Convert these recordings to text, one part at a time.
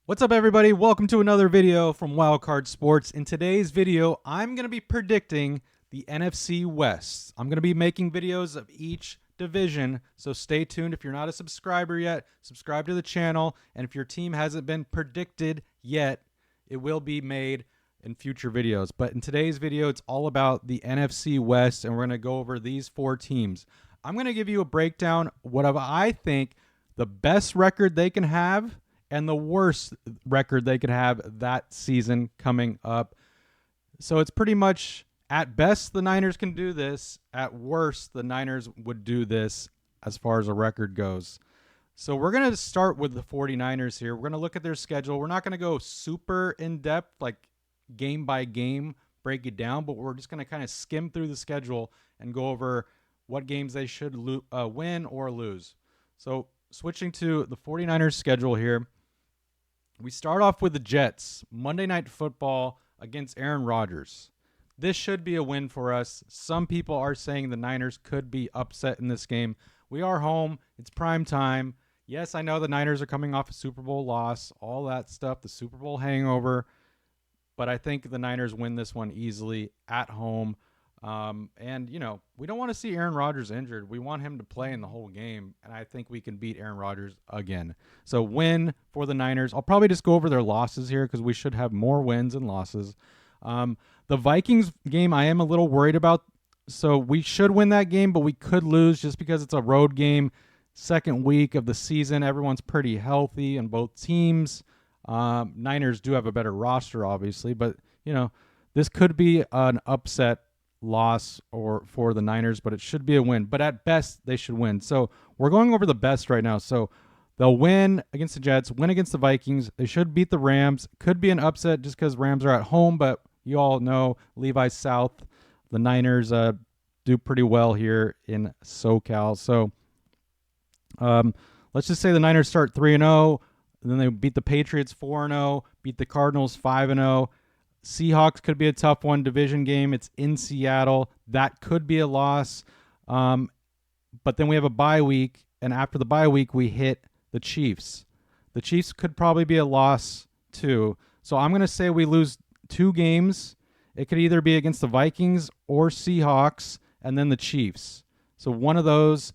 What's up, everybody? Welcome to another video from Wildcard Sports. In today's video, I'm going to be predicting the NFC West. I'm going to be making videos of each division, so stay tuned. If you're not a subscriber yet, subscribe to the channel. And if your team hasn't been predicted yet, it will be made in future videos. But in today's video, it's all about the NFC West, and we're going to go over these four teams. I'm going to give you a breakdown what I think the best record they can have and the worst record they could have that season coming up. So it's pretty much, at best, the Niners can do this. At worst, the Niners would do this as far as a record goes. So we're going to start with the 49ers here. We're going to look at their schedule. We're not going to go super in-depth, like game by game, break it down, but we're just going to kind of skim through the schedule and go over what games they should win or lose. So switching to the 49ers schedule here, we start off with the Jets, Monday Night Football against Aaron Rodgers. This should be a win for us. Some people are saying the Niners could be upset in this game. We are home. It's prime time. Yes, I know the Niners are coming off a Super Bowl loss, all that stuff, the Super Bowl hangover. But I think the Niners win this one easily at home. And, we don't want to see Aaron Rodgers injured. We want him to play in the whole game, and I think we can beat Aaron Rodgers again. So win for the Niners. I'll probably just go over their losses here because we should have more wins than losses. The Vikings game I am a little worried about. So we should win that game, but we could lose just because it's a road game. Second week of the season, everyone's pretty healthy in both teams. Niners do have a better roster, obviously, but, this could be an upset loss or for the Niners, but it should be a win. But at best, they should win. So we're going over the best right now. So they'll win against the Jets, win against the Vikings. They should beat the Rams. Could be an upset just because Rams are at home, but you all know Levi South. The Niners do pretty well here in SoCal. So let's just say the Niners start 3-0, and then they beat the Patriots 4-0, beat the Cardinals 5-0. Seahawks could be a tough one. Division game. It's in Seattle. That could be a loss. But then we have a bye week, and after the bye week, we hit the Chiefs. The Chiefs could probably be a loss too. So I'm going to say we lose 2 games. It could either be against the Vikings or Seahawks, and then the Chiefs. So one of those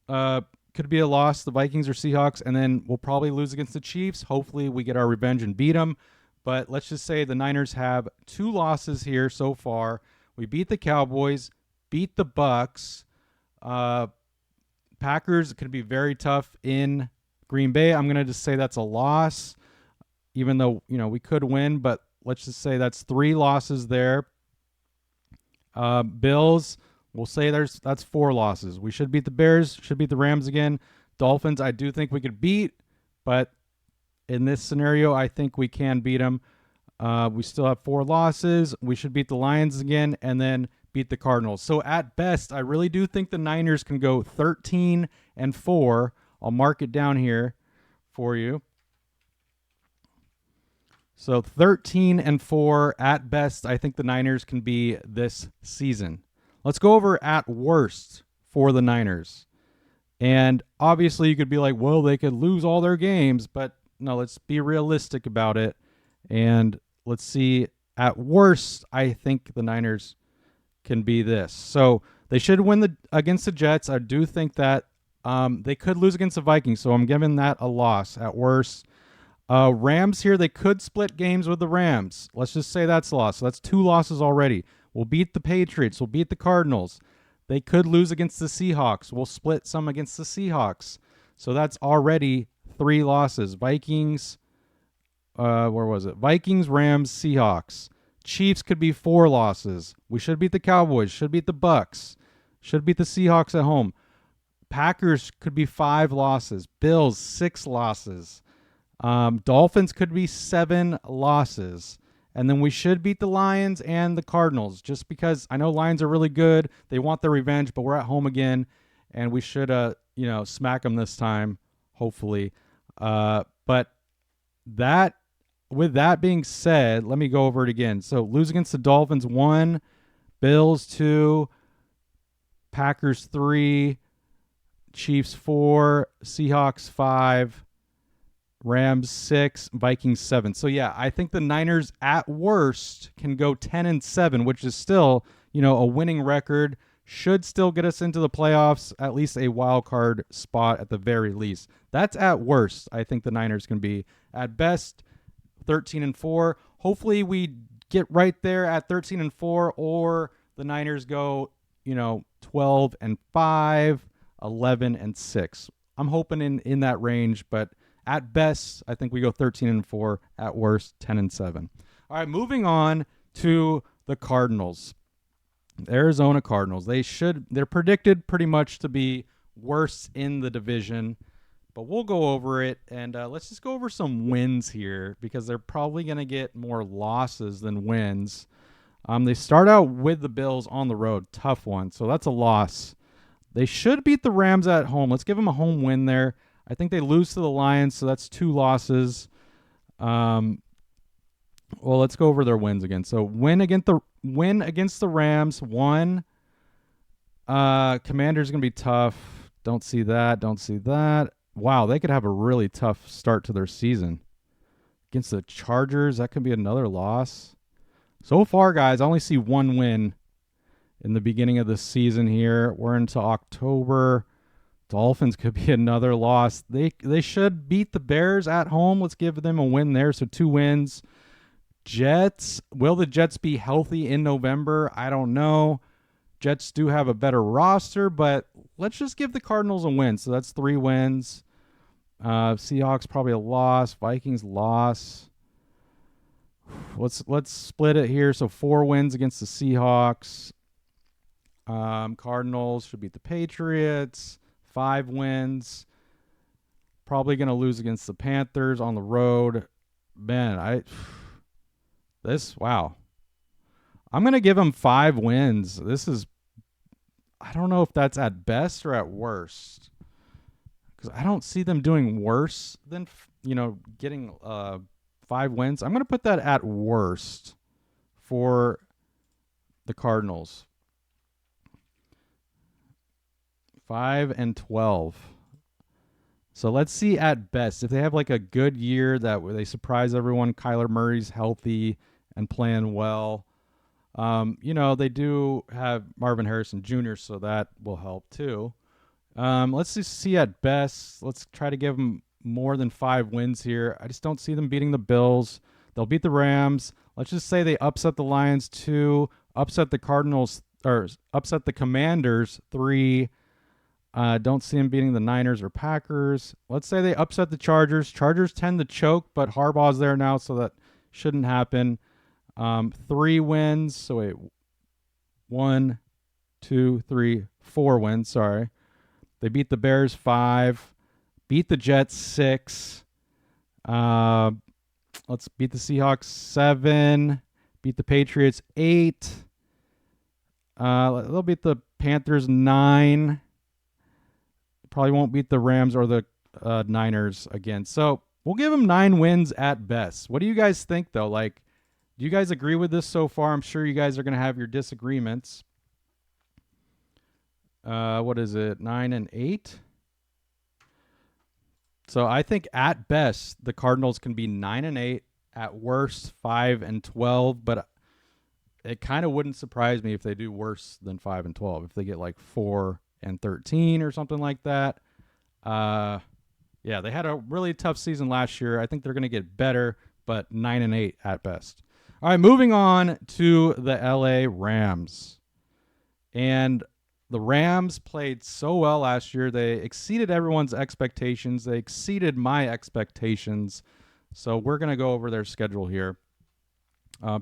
could be a loss, the Vikings or Seahawks, and then we'll probably lose against the Chiefs. Hopefully we get our revenge and beat them. But let's just say the Niners have 2 losses here so far. We beat the Cowboys, beat the Bucks. Packers could be very tough in Green Bay. I'm going to just say that's a loss, even though, we could win. But let's just say that's 3 losses there. Bills, we'll say that's 4 losses. We should beat the Bears, should beat the Rams again. Dolphins, I do think we could beat, but in this scenario, I think we can beat them. We still have 4 losses. We should beat the Lions again and then beat the Cardinals. So at best, I really do think the Niners can go 13-4. I'll mark it down here for you. So 13-4 at best, I think the Niners can be this season. Let's go over at worst for the Niners. And obviously you could be like, well, they could lose all their games, but no, let's be realistic about it. And let's see. At worst, I think the Niners can be this. So they should win against the Jets. I do think that they could lose against the Vikings. So I'm giving that a loss at worst. Rams here, they could split games with the Rams. Let's just say that's a loss. So that's 2 losses already. We'll beat the Patriots. We'll beat the Cardinals. They could lose against the Seahawks. We'll split some against the Seahawks. So that's already 3 losses. Vikings, where was it? Vikings, Rams, Seahawks. Chiefs could be 4 losses. We should beat the Cowboys. Should beat the Bucks. Should beat the Seahawks at home. Packers could be 5 losses. Bills, 6 losses. Dolphins could be 7 losses. And then we should beat the Lions and the Cardinals, just because I know Lions are really good. They want their revenge, but we're at home again, and we should, smack them this time, hopefully. But with that being said, let me go over it again. So lose against the Dolphins 1, Bills 2, Packers 3, Chiefs 4, Seahawks 5, Rams 6, Vikings 7. So yeah, I think the Niners at worst can go 10-7, which is still, a winning record. Should still get us into the playoffs, at least a wild card spot at the very least. That's at worst. I think the Niners can be. At best, 13-4. Hopefully we get right there at 13-4, or the Niners go, 12-5, 11-6. I'm hoping in that range, but at best, I think we go 13-4. At worst, 10-7. All right, moving on to the Cardinals. The Arizona Cardinals. They're predicted pretty much to be worse in the division, but we'll go over it, and let's just go over some wins here because they're probably going to get more losses than wins. They start out with the Bills on the road, tough one, so that's a loss. They should beat the Rams at home. Let's give them a home win there. I think they lose to the Lions, so that's 2 losses. Well, let's go over their wins again. So win against the Rams, 1. Commanders going to be tough. Don't see that. Wow, they could have a really tough start to their season. Against the Chargers, that could be another loss. So far, guys, I only see 1 win in the beginning of the season here. We're into October. Dolphins could be another loss. They should beat the Bears at home. Let's give them a win there. So 2 wins. Jets. Will the Jets be healthy in November? I don't know. Jets do have a better roster, but let's just give the Cardinals a win. So that's 3 wins. Seahawks probably a loss. Vikings loss. Let's split it here. So 4 wins against the Seahawks. Cardinals should beat the Patriots. 5 wins. Probably going to lose against the Panthers on the road. Man, wow. I'm going to give them 5 wins. I don't know if that's at best or at worst, because I don't see them doing worse than, getting 5 wins. I'm going to put that at worst for the Cardinals. 5-12. So let's see at best if they have like a good year that where they surprise everyone. Kyler Murray's healthy and playing well. They do have Marvin Harrison Jr., so that will help too. Let's just see at best. Let's try to give them more than 5 wins here. I just don't see them beating the Bills. They'll beat the Rams. Let's just say they upset the Lions 2, upset the Cardinals, or upset the Commanders 3. Don't see them beating the Niners or Packers. Let's say they upset the Chargers. Chargers tend to choke, but Harbaugh's there now, so that shouldn't happen. 3 wins. So wait, 1, 2, 3, 4 wins. Sorry. They beat the Bears 5. Beat the Jets 6. Let's beat the Seahawks 7. Beat the Patriots 8. They'll beat the Panthers 9. Probably won't beat the Rams or the Niners again. So we'll give them 9 wins at best. What do you guys think, though? Like, do you guys agree with this so far? I'm sure you guys are going to have your disagreements. What is it? 9-8? So I think at best, the Cardinals can be 9-8. At worst, 5-12. But it kind of wouldn't surprise me if they do worse than 5-12. If they get like 4-13 or something like that. Yeah, they had a really tough season last year. I think they're going to get better, but 9-8 at best. All right, moving on to the LA Rams. And the Rams played so well last year. They exceeded everyone's expectations. They exceeded my expectations. So we're going to go over their schedule here.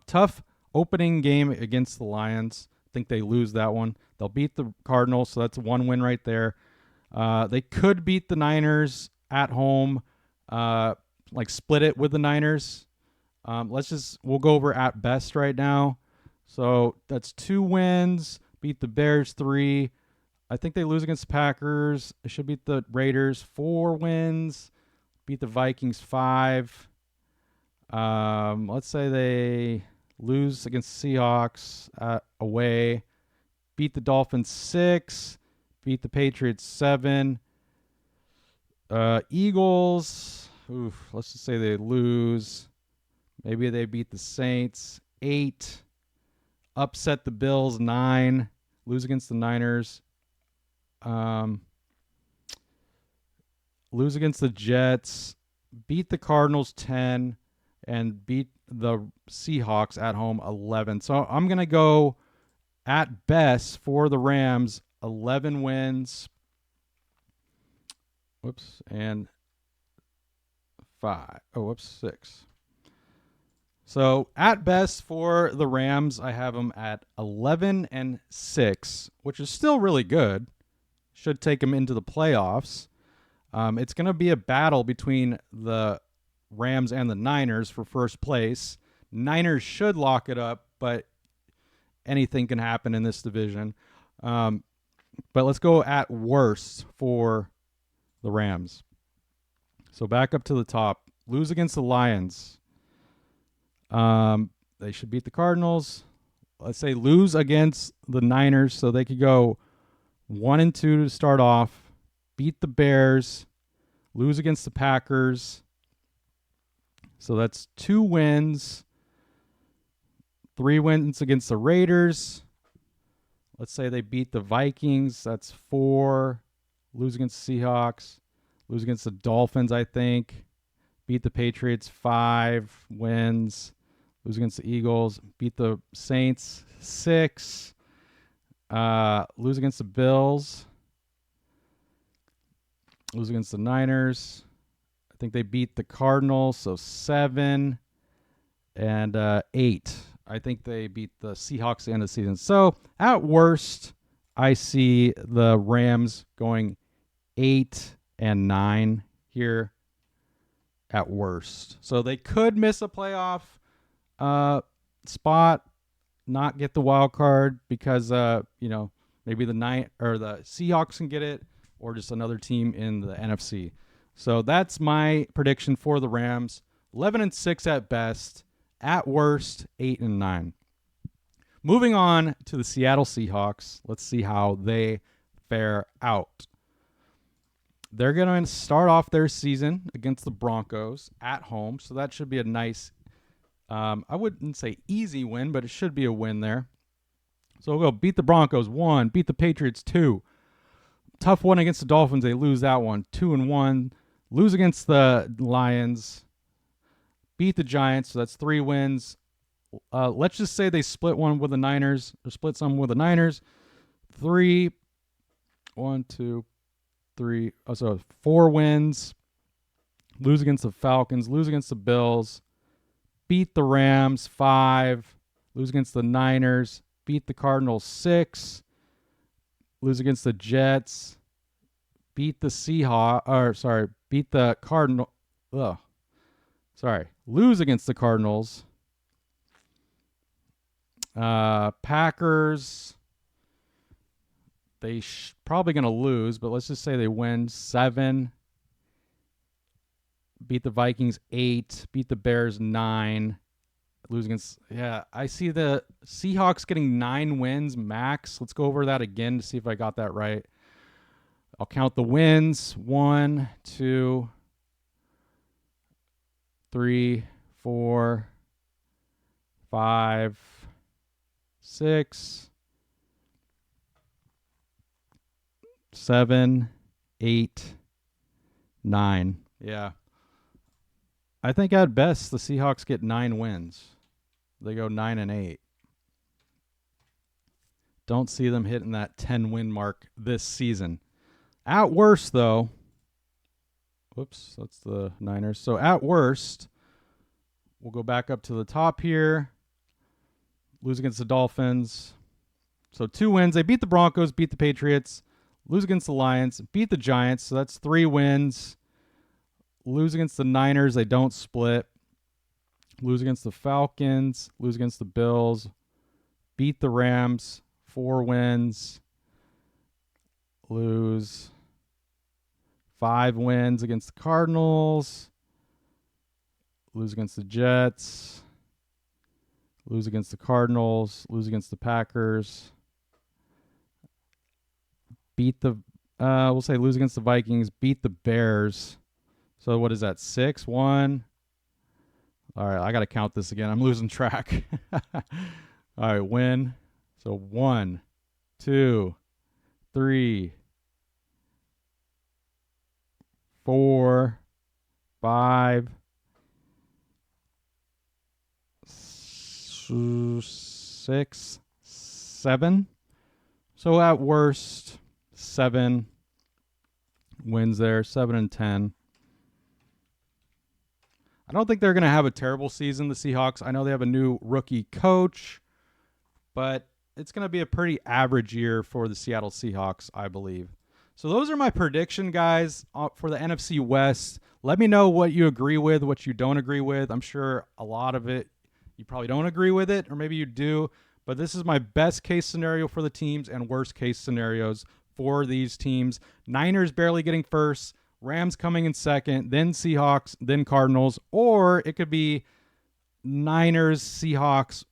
Tough opening game against the Lions. I think they lose that one. They'll beat the Cardinals, so that's 1 win right there. They could beat the Niners at home, split it with the Niners. We'll go over at best right now. So that's 2 wins. Beat the Bears 3. I think they lose against the Packers. They should beat the Raiders 4 wins. Beat the Vikings 5. Let's say they lose against the Seahawks away. Beat the Dolphins 6. Beat the Patriots 7. Eagles. let's just say they lose. Maybe they beat the Saints. 8. Upset the Bills. 9. Lose against the Niners. Lose against the Jets. Beat the Cardinals. 10. And beat the Seahawks at home. 11. So I'm going to go at best for the Rams. 11 wins. Whoops. And 5. Oh, whoops. 6. So at best for the Rams, I have them at 11-6, which is still really good. Should take them into the playoffs. It's going to be a battle between the Rams and the Niners for first place. Niners should lock it up, but anything can happen in this division. But let's go at worst for the Rams. So back up to the top. Lose against the Lions. They should beat the Cardinals. Let's say lose against the Niners, so they could go 1-2 to start off. Beat the Bears. Lose against the Packers. So that's 2 wins. 3 wins against the Raiders. Let's say they beat the Vikings. That's 4. Lose against the Seahawks. Lose against the Dolphins, I think. Beat the Patriots. 5 wins. Lose against the Eagles. Beat the Saints. 6. Lose against the Bills. Lose against the Niners. I think they beat the Cardinals, so 7. And 8. I think they beat the Seahawks at the end of the season. So at worst, I see the Rams going 8-9 here at worst. So they could miss a playoff spot, not get the wild card because maybe the Seahawks can get it, or just another team in the NFC. So that's my prediction for the Rams. 11-6 at best, at worst 8-9. Moving on to the Seattle Seahawks. Let's see how they fare out. They're going to start off their season against the Broncos at home, so that should be a nice I wouldn't say easy win, but it should be a win there. So we'll go beat the Broncos 1, beat the Patriots 2. Tough one against the Dolphins. They lose that one 2-1. Lose against the Lions. Beat the Giants. So that's 3 wins. Let's just say they split one with the Niners, or split some with the Niners. 4 wins. Lose against the Falcons. Lose against the Bills. Beat the Rams 5, lose against the Niners, beat the Cardinals 6, lose against the Jets, beat the beat the Cardinal. Lose against the Cardinals. Packers, they probably going to lose, but let's just say they win 7. Beat the Vikings 8. Beat the Bears 9. Lose against... Yeah, I see the Seahawks getting 9 wins max. Let's go over that again to see if I got that right. I'll count the wins. 1, 2, 3, 4, 5, 6, 7, 8, 9. Yeah. I think at best the Seahawks get 9 wins. They go 9-8. Don't see them hitting that 10-win mark this season. At worst, though, whoops, that's the Niners. So at worst, we'll go back up to the top here. Lose against the Dolphins. So 2 wins. They beat the Broncos, beat the Patriots, lose against the Lions, beat the Giants. So that's 3 wins. Lose against the Niners. They don't split. Lose against the Falcons. Lose against the Bills. Beat the Rams. 4 wins. Lose 5 wins against the Cardinals. Lose against the Jets. Lose against the Cardinals. Lose against the Packers. Beat the, we'll say lose against the Vikings. Beat the Bears. So what is that? 6, 1. All right, I got to count this again. I'm losing track. All right, win. So 1, 2, 3, 4, 5, 6, 7. So at worst, 7 wins there, 7 and 10. I don't think they're going to have a terrible season, the Seahawks. I know they have a new rookie coach, but it's going to be a pretty average year for the Seattle Seahawks, I believe. So those are my prediction, guys, for the NFC West. Let me know what you agree with, what you don't agree with. I'm sure a lot of it, you probably don't agree with it, or maybe you do. But this is my best case scenario for the teams and worst case scenarios for these teams. Niners barely getting first, Rams coming in second, then Seahawks, then Cardinals. Or it could be Niners, Seahawks,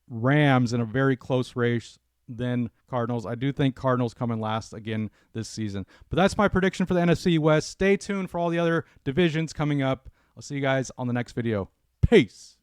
Rams in a very close race, then Cardinals. I do think Cardinals come in last again this season. But that's my prediction for the NFC West. Stay tuned for all the other divisions coming up. I'll see you guys on the next video. Peace.